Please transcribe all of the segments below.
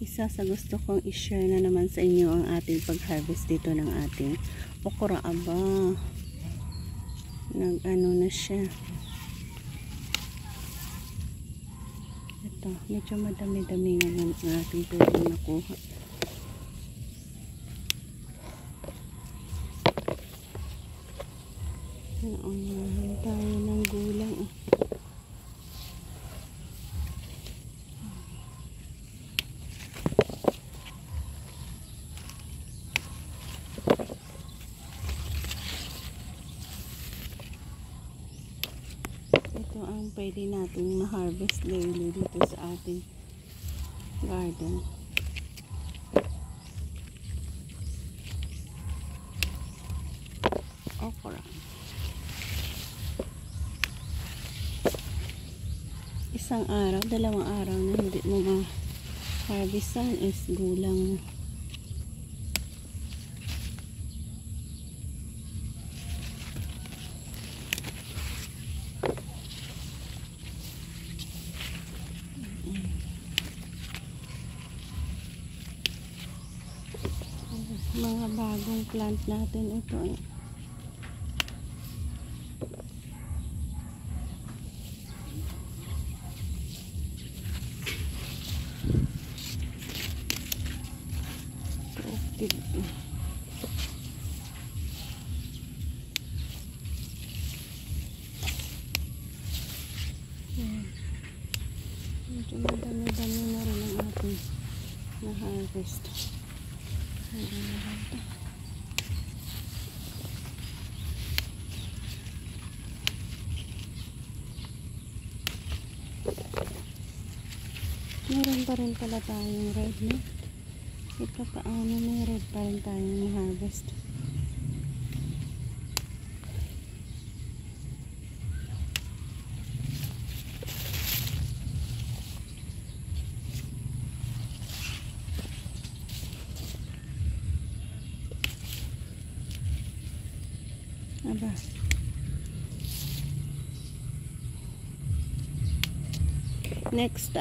Isa sa gusto kong i-share na naman sa inyo ang ating pag-harvest dito ng ating okra. Aba, nag-ano na siya. Ito, medyo madami-dami ngayon ang ating pwedeng nakuha. Naunahan tayo ng gulang. Ito ang pwede nating ma-harvest daily dito sa ating garden. Okra. Isang araw, dalawang araw na hindi mo ma-harvestan is gulang. Mga bagong plant natin ito eh. Medyo madami-dami na rin ang ating na-harvest. Meron pa rin pala tayong red, no? Ito paano may red pa rin tayong na-harvest. Aba. Next,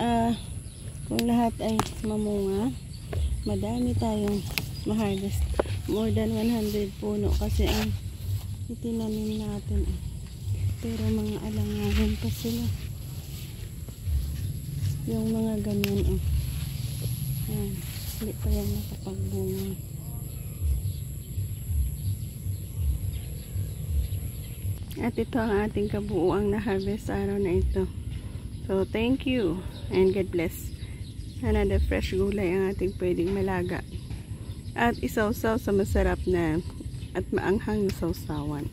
kung lahat ay mamunga, madami tayong ma-harvest. More than 100 puno kasi ang itinanim natin. Pero mga alanganin pa sila. Yung mga ganyan. Yan. Hindi pa yan nakapagbunga. At ito ang ating kabuuang na-harvest araw na ito. So, thank you and God bless. Sana the fresh gulay ang ating pwedeng malaga. At isawsaw sa masarap na at maanghang na sawsawan.